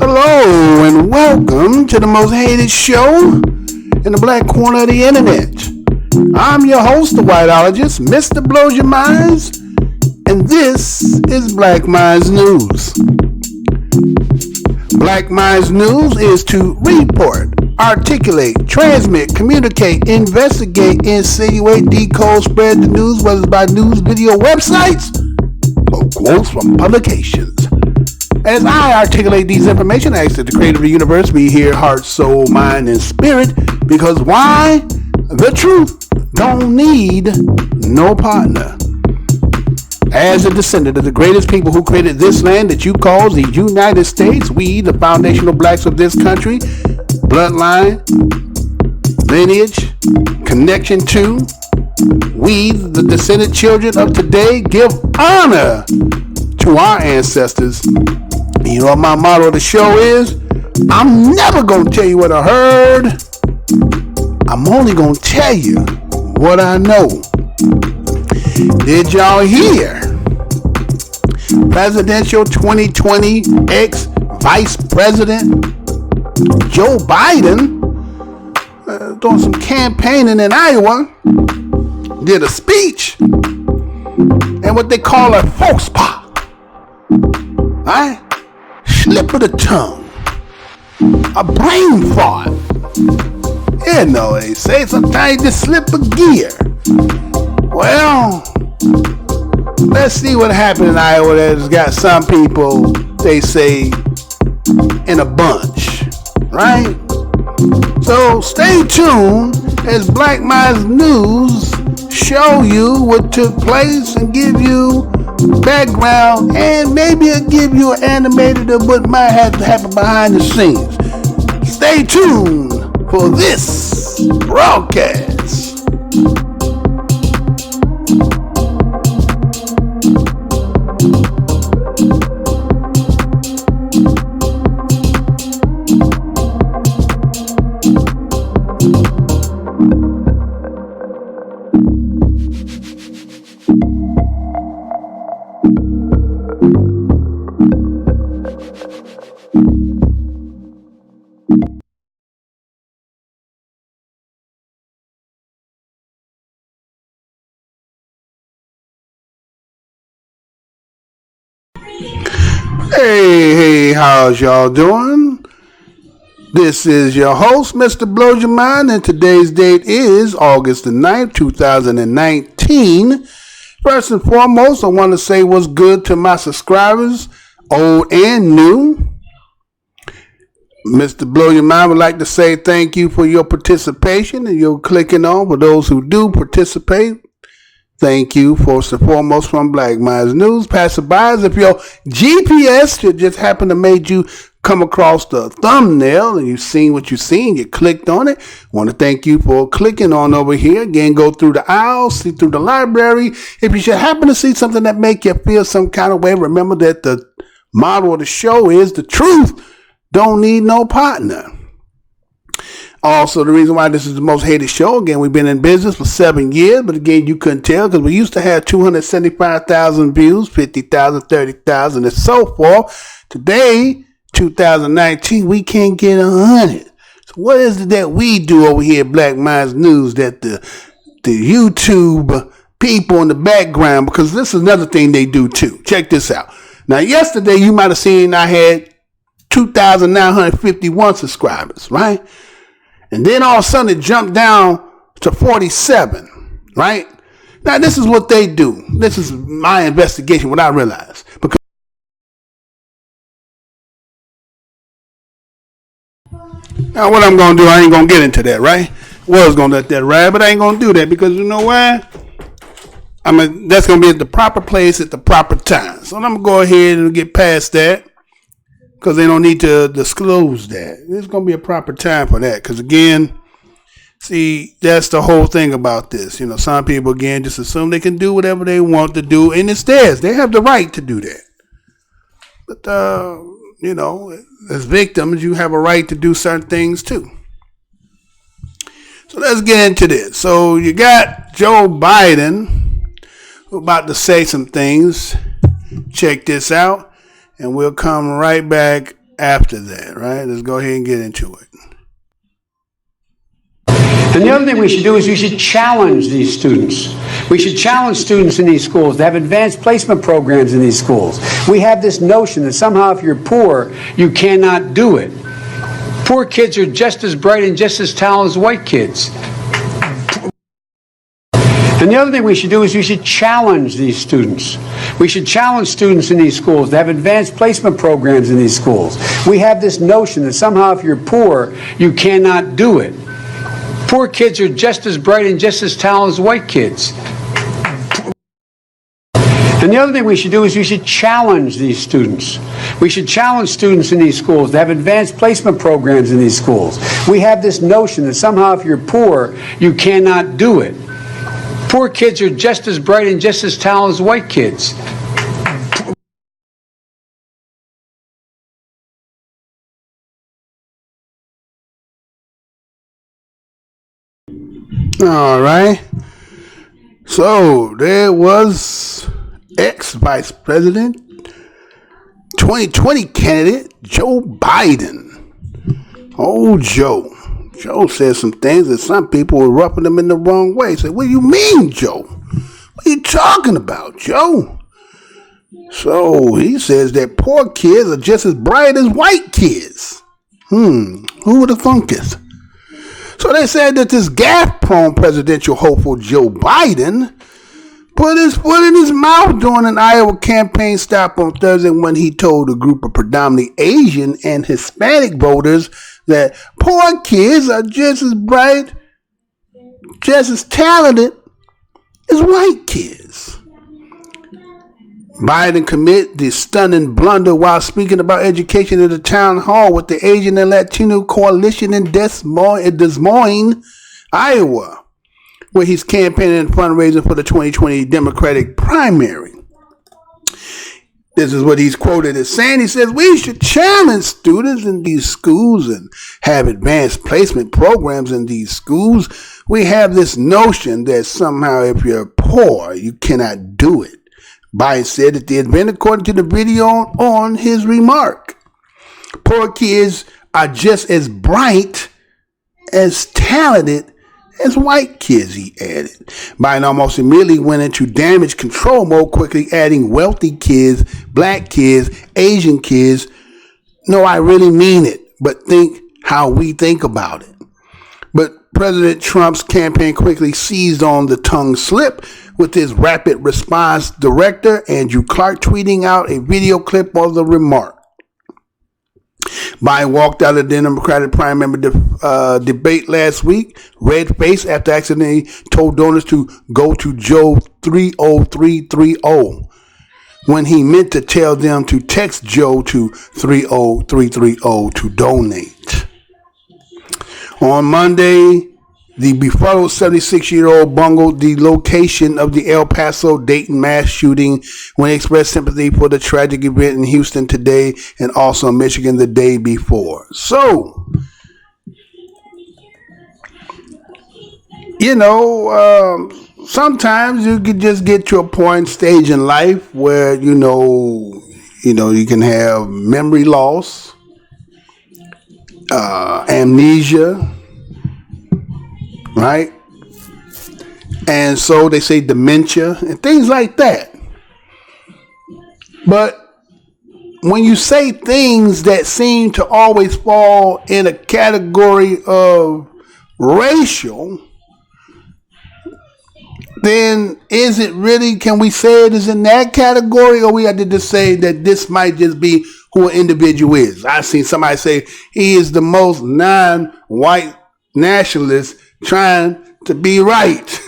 Hello and welcome to the most hated show in the black corner of the internet. I'm your host, the whiteologist, Mr. Blows Your Minds, and this is Black Minds News. Black Minds News is to report, articulate, transmit, communicate, investigate, insinuate, decode, spread the news, whether it's by news, video, websites, or quotes from publications. As I articulate these information, I ask that the creator of the universe be here, heart, soul, mind, and spirit, because why? The truth don't need no partner. As a descendant of the greatest people who created this land that you call the United States, we, the foundational blacks of this country, bloodline, lineage, connection to, we, the descendant children of today, give honor to our ancestors. You know what my motto of the show is? I'm never going to tell you what I heard. I'm only going to tell you what I know. Did y'all hear? Presidential 2020 ex-Vice President Joe Biden doing some campaigning in Iowa did a speech and what they call a faux pas. Right? Slip of the tongue. A brain fart. You know they say sometimes you just slip a gear. Well, let's see what happened in Iowa that's got some people, they say, in a bunch. Right? So stay tuned as Black Minds News show you what took place and give you background, and maybe it'll give you an animated of what might have to happen behind the scenes. Stay tuned for this broadcast. Hey, how's y'all doing? This is your host, Mr. Blows Your Mind, and today's date is August the 9th, 2019. First and foremost, I want to say what's good to my subscribers, old and new. Mr. Blow Your Mind would like to say thank you for your participation and your clicking on. For those who do participate, thank you first and foremost from Black Minds News. Passerbys, if your GPS should just happen to make you come across the thumbnail and you've seen what you've seen, you clicked on it, I want to thank you for clicking on over here. Again, go through the aisles, see through the library. If you should happen to see something that make you feel some kind of way, remember that the motto of the show is the truth don't need no partner. Also, the reason why this is the most hated show, again, we've been in business for 7 years, but again, you couldn't tell because we used to have 275,000 views, 50,000, 30,000, and so forth. Today, 2019, we can't get 100. So what is it that we do over here at Black Minds News that the YouTube people in the background, because this is another thing they do too. Check this out. Now, yesterday, you might have seen I had 2,951 subscribers, right? And then all of a sudden it jumped down to 47, right? Now this is what they do. This is my investigation, what I realized. Because now what I'm going to do, I ain't going to get into that, right? Was going to let that ride, but I ain't going to do that because you know why? That's going to be at the proper place at the proper time. So I'm going to go ahead and get past that. Because they don't need to disclose that. There's going to be a proper time for that. Because again, see, that's the whole thing about this. You know, some people, again, just assume they can do whatever they want to do. And it's theirs. They have the right to do that. But, you know, as victims, you have a right to do certain things too. So let's get into this. So you got Joe Biden who about to say some things. Check this out. And we'll come right back after that, right? Let's go ahead and get into it. And the other thing we should do is we should challenge these students. We should challenge students in these schools to have advanced placement programs in these schools. We have this notion that somehow if you're poor, you cannot do it. Poor kids are just as bright and just as talented as white kids. And the other thing we should do is we should challenge these students. We should challenge students in these schools to have advanced placement programs in these schools. We have this notion that somehow if you're poor, you cannot do it. Poor kids are just as bright and just as talented as white kids. And the other thing we should do is we should challenge these students. We should challenge students in these schools to have advanced placement programs in these schools. We have this notion that somehow if you're poor, you cannot do it. Poor kids are just as bright and just as talented as white kids. All right. So there was ex-Vice President, 2020 candidate, Joe Biden. Oh, Joe. Joe said some things that some people were rubbing him in the wrong way. Said, what do you mean, Joe? What are you talking about, Joe? So he says that poor kids are just as bright as white kids. Who would have thunk it? So they said that this gaffe-prone presidential hopeful Joe Biden put his foot in his mouth during an Iowa campaign stop on Thursday when he told a group of predominantly Asian and Hispanic voters that poor kids are just as bright, just as talented as white kids. Biden committed the stunning blunder while speaking about education at a town hall with the Asian and Latino coalition in Des Moines, Iowa, where he's campaigning and fundraising for the 2020 Democratic primary. This is what he's quoted as saying. He says, we should challenge students in these schools and have advanced placement programs in these schools. We have this notion that somehow if you're poor, you cannot do it. Biden said at the event, according to the video on his remark. Poor kids are just as bright, as talented as white kids, he added. Biden almost immediately went into damage control mode, quickly adding wealthy kids, black kids, Asian kids. No, I really mean it, but think how we think about it. But President Trump's campaign quickly seized on the tongue slip with his rapid response director, Andrew Clark, tweeting out a video clip of the remark. Biden walked out of the Democratic primary debate last week, red-faced after accidentally told donors to go to Joe 30330 when he meant to tell them to text Joe to 30330 to donate. On Monday, the befuddled 76-year-old bungled the location of the El Paso Dayton mass shooting when he expressed sympathy for the tragic event in Houston today and also Michigan the day before. So, sometimes you can just get to a point stage in life where, you can have memory loss, amnesia, right? And so they say dementia and things like that. But when you say things that seem to always fall in a category of racial, then is it really, can we say it is in that category, or we have to just say that this might just be who an individual is? I've seen somebody say he is the most non-white nationalist trying to be right.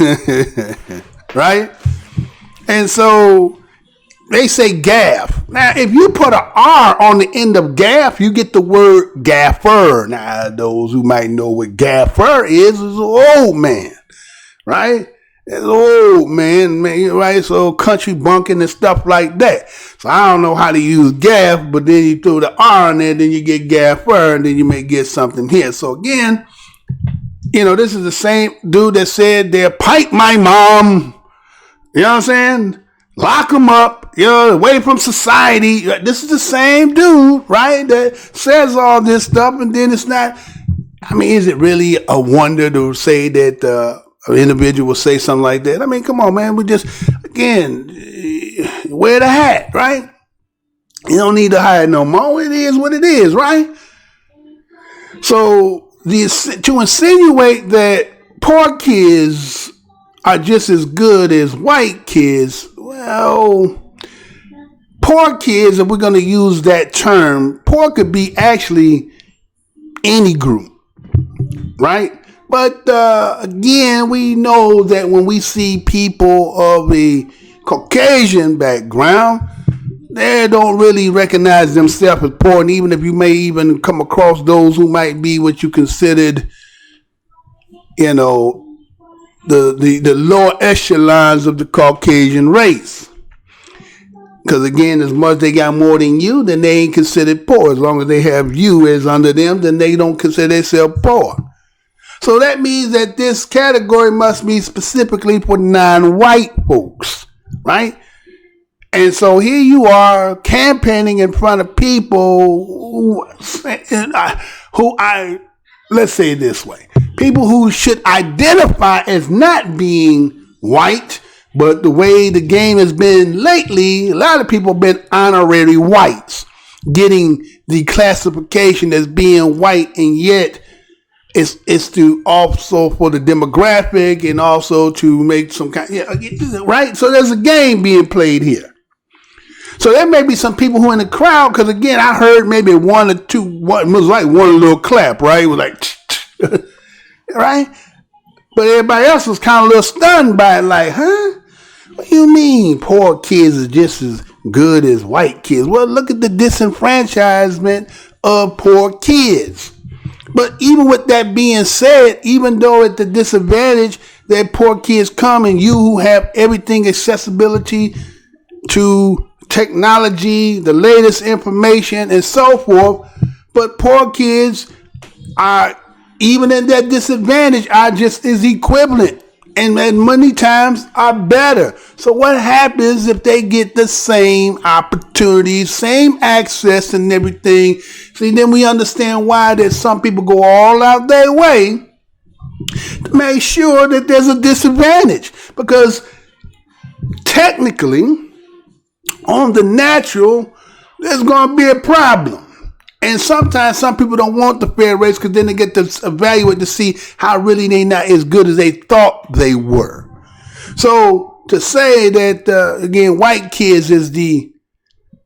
Right? And so they say gaff. Now, if you put an R on the end of gaff, you get the word gaffer. Now, those who might know what gaffer is an old man, right? It's old man, right? So country bunking and stuff like that. So I don't know how to use gaff, but then you throw the R on there, then you get gaffer, and then you may get something here. So again, this is the same dude that said they'll pipe my mom. You know what I'm saying? Lock him up away from society. This is the same dude, right, that says all this stuff, and then it's not. I mean, is it really a wonder to say that an individual will say something like that? I mean, come on, man. We just, again, wear the hat, right? You don't need to hide no more. It is what it is, right? So to insinuate that poor kids are just as good as white kids, well, poor kids, if we're going to use that term, poor could be actually any group, right? But again, we know that when we see people of a Caucasian background, they don't really recognize themselves as poor. And even if you may even come across those who might be what you considered, you know, the lower echelons of the Caucasian race. Because again, as much as they got more than you, then they ain't considered poor. As long as they have you as under them, then they don't consider themselves poor. So that means that this category must be specifically for non-white folks, right? And so here you are campaigning in front of people let's say it this way, people who should identify as not being white, but the way the game has been lately, a lot of people have been honorary whites, getting the classification as being white, and yet it's to also for the demographic and also to make some kind, right? So there's a game being played here. So there may be some people who are in the crowd, because again, I heard maybe one or two, it was like one little clap, right? It was like, right? But everybody else was kind of a little stunned by it, like, huh? What do you mean poor kids are just as good as white kids? Well, look at the disenfranchisement of poor kids. But even with that being said, even though at the disadvantage that poor kids come, and you who have everything accessibility to technology, the latest information, and so forth, but poor kids are, even in that disadvantage, are just as equivalent, and many times are better. So what happens if they get the same opportunities, same access and everything? See, then we understand why that some people go all out their way to make sure that there's a disadvantage, because technically, on the natural, there's going to be a problem. And sometimes some people don't want the fair race, because then they get to evaluate to see how really they're not as good as they thought they were. So to say that, again, white kids is the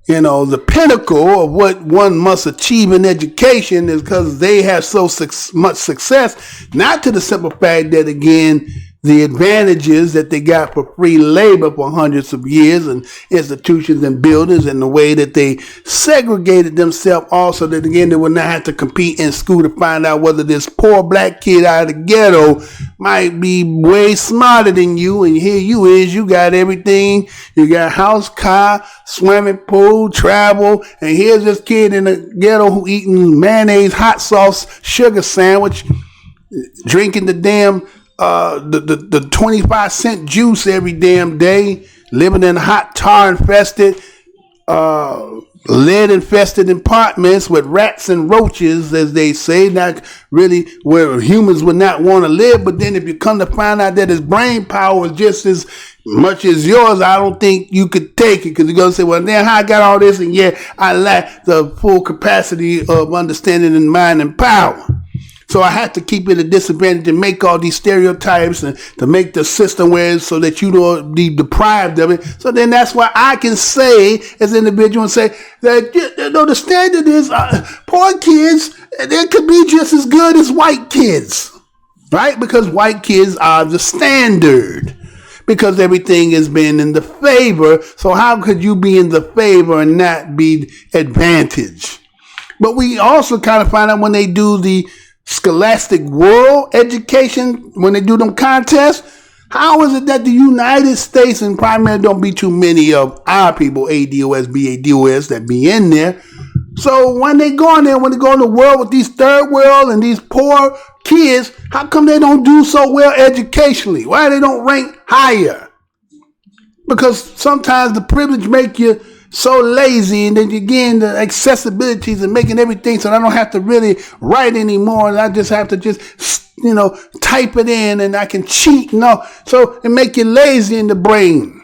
pinnacle of what one must achieve in education, is because they have so much success, not to the simple fact that, again, the advantages that they got for free labor for hundreds of years, and institutions and buildings, and the way that they segregated themselves also, that again, they would not have to compete in school to find out whether this poor black kid out of the ghetto might be way smarter than you. And here you got everything. You got house, car, swimming pool, travel, and here's this kid in the ghetto who eating mayonnaise, hot sauce, sugar sandwich, drinking the damn the 25-cent juice every damn day, living in hot tar infested, lead infested apartments with rats and roaches, as they say, not really where humans would not want to live. But then if you come to find out that his brain power is just as much as yours, I don't think you could take it, because you're going to say, well, then how I got all this, and yet I lack the full capacity of understanding and mind and power. So I have to keep it a disadvantage and make all these stereotypes, and to make the system where so that you don't be deprived of it. So then that's why I can say, as an individual, and say that the standard is poor kids, they could be just as good as white kids, right? Because white kids are the standard, because everything has been in the favor. So how could you be in the favor and not be advantaged? But we also kind of find out when they do the scholastic world education, when they do them contests, how is it that the United States, and primarily don't be too many of our people, ADOS, BADOS, that be in there. So when they go in there, when they go in the world with these third world and these poor kids, how come they don't do so well educationally? Why they don't rank higher? Because sometimes the privilege make you so lazy, and then again the accessibilities and making everything so I don't have to really write anymore, and I just have to just type it in, and I can cheat and all. So it make you lazy in the brain.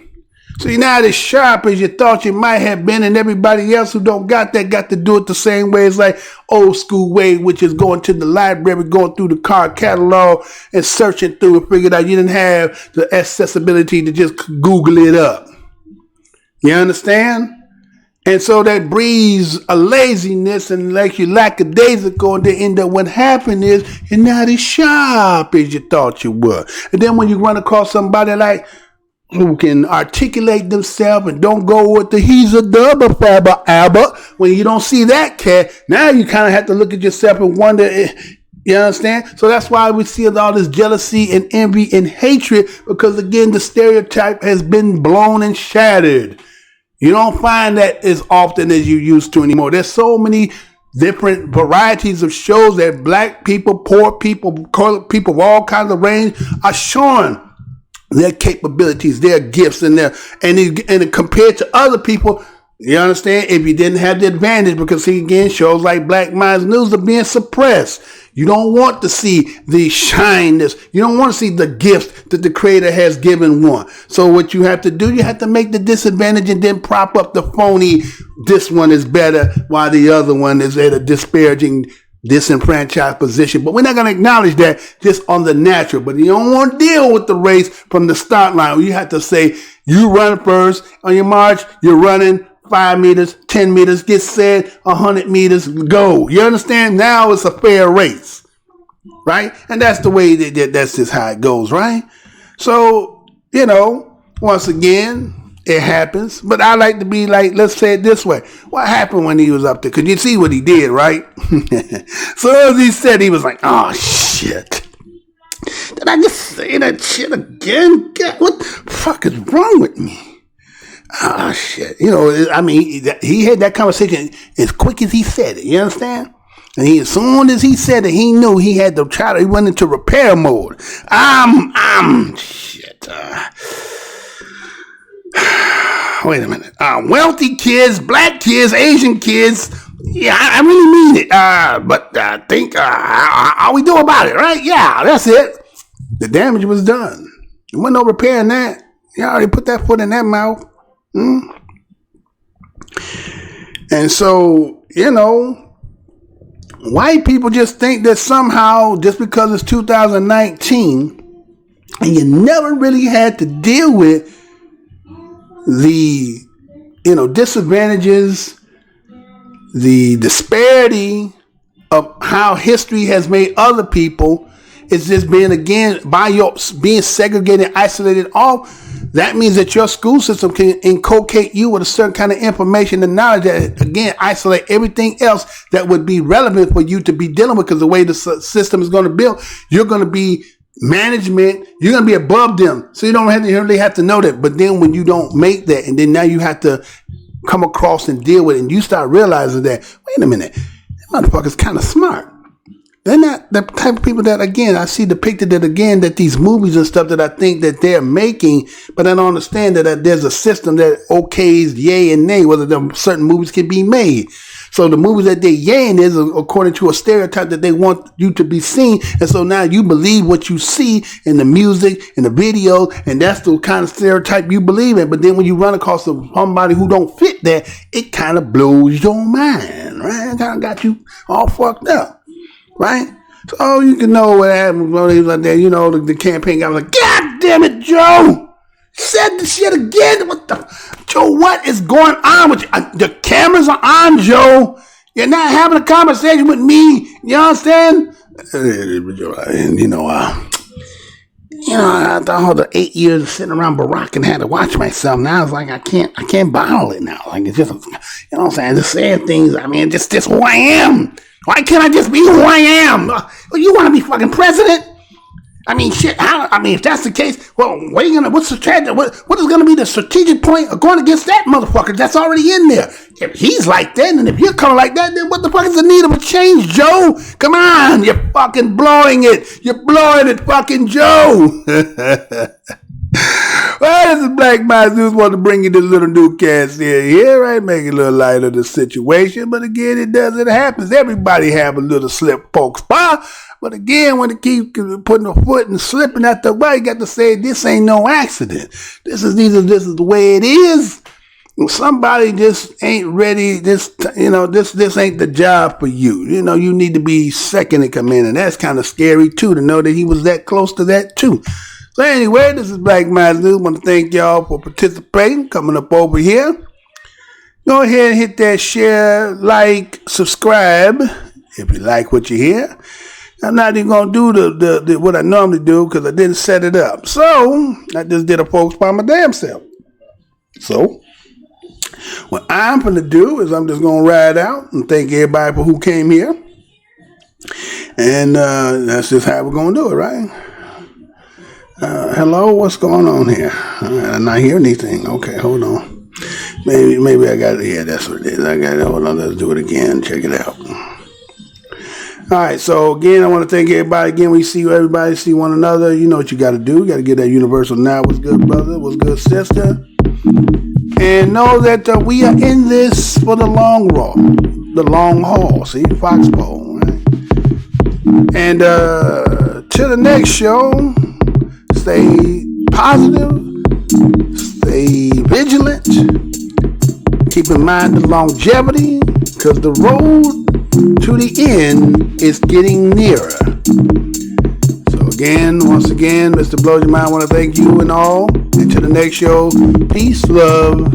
So you're not as sharp as you thought you might have been, and everybody else who don't got that got to do it the same way as like old school way, which is going to the library, going through the card catalog and searching through and figured out you didn't have the accessibility to just Google it up. You understand? And so that breeds a laziness and like you lackadaisical, and then end up what happened is you're not as sharp as you thought you were. And then when you run across somebody like who can articulate themselves and don't go with the he's a double fabber abba, when you don't see that cat, now you kind of have to look at yourself and wonder, you understand? So that's why we see all this jealousy and envy and hatred, because again, the stereotype has been blown and shattered. You don't find that as often as you used to anymore. There's so many different varieties of shows that black people, poor people, colored people of all kinds of range are showing their capabilities, their gifts, and compared to other people, you understand, if you didn't have the advantage, because see, again, shows like Black Minds News are being suppressed. You don't want to see the shyness. You don't want to see the gift that the Creator has given one. So what you have to do, you have to make the disadvantage and then prop up the phony, this one is better, while the other one is at a disparaging, disenfranchised position. But we're not going to acknowledge that just on the natural. But you don't want to deal with the race from the start line. You have to say, you run first. On your march, you're running 5 meters, 10 meters, get set, 100 meters, go. You understand? Now it's a fair race, right? And that's the way that's just how it goes, right? So, once again, it happens. But I like to be like, let's say it this way. What happened when he was up there? Because you see what he did, right? So as he said, he was like, oh, shit. Did I just say that shit again? God, what the fuck is wrong with me? Oh, shit. He had that conversation as quick as he said it. You understand? And as soon as he said it, he knew he had to try to, he went into repair mode. Shit. Wait a minute. Wealthy kids, black kids, Asian kids. Yeah, I really mean it. But I think, how we do about it, right? Yeah, that's it. The damage was done. There wasn't no repairing that. You already put that foot in that mouth. And so, white people just think that somehow, just because it's 2019, and you never really had to deal with the, disadvantages, the disparity of how history has made other people, it's just being, again, being segregated, isolated off. That means that your school system can inculcate you with a certain kind of information and knowledge that, again, isolate everything else that would be relevant for you to be dealing with, because the way the system is going to build, you're going to be management, you're going to be above them. So you don't really have to know that. But then when you don't make that, and then now you have to come across and deal with it, and you start realizing that, wait a minute, that motherfucker's kind of smart. They're not the type of people that, again, I see depicted that these movies and stuff that I think that they're making, but I don't understand that there's a system that okays yay and nay, whether certain movies can be made. So the movies that they're yaying is according to a stereotype that they want you to be seen. And so now you believe what you see in the music and the video, and that's the kind of stereotype you believe in. But then when you run across somebody who don't fit that, it kind of blows your mind, right? It kind of got you all fucked up. Right? So you can know what happened when he was like that. The campaign guy was like, God damn it, Joe! Said the shit again. What the Joe, what is going on with you? The cameras are on, Joe. You're not having a conversation with me. You understand? After all the 8 years of sitting around Barack and had to watch myself, now it's like I can't bottle it now. Like it's just, what I'm saying? Just saying things. Just who I am. Why can't I just be who I am? You want to be fucking president? Shit. If that's the case, well, what's the strategy? What is going to be the strategic point of going against that motherfucker that's already in there? If he's like that, and if you're coming like that, then what the fuck is the need of a change, Joe? Come on, you're fucking blowing it. You're blowing it, fucking Joe. Well, this is Black Minds News. Want to bring you this little newscast here, right? Make it a little lighter the situation. But again, it happens. Everybody have a little slip, poke, spot. But again, when it keeps putting a foot and slipping at the right, you got to say this ain't no accident. This is the way it is. Somebody just ain't ready. This ain't the job for you. You need to be second in command, and that's kind of scary too, to know that he was that close to that too. So anyway, this is Black Minds News. I want to thank y'all for participating, coming up over here. Go ahead and hit that share, like, subscribe if you like what you hear. I'm not even going to do the what I normally do because I didn't set it up. So I just did a focus by my damn self. So what I'm going to do is I'm just going to ride out and thank everybody for who came here. And that's just how we're going to do it, right? Hello, what's going on here? I'm not hearing anything. Okay, hold on. Maybe I got it. Yeah, that's what it is. I got it. Hold on, let's do it again. Check it out. All right, so again, I want to thank everybody. Again, we see everybody, see one another. You know what you got to do. You got to get that universal now. What's good, brother? What's good, sister? And know that we are in this for the long run, the long haul. See, Foxborough, right? And till the next show, stay positive, stay vigilant. Keep in mind the longevity, because the road to the end is getting nearer. So once again, Mr. Blows Your Mind, I want to thank you and all. Until the next show, peace, love,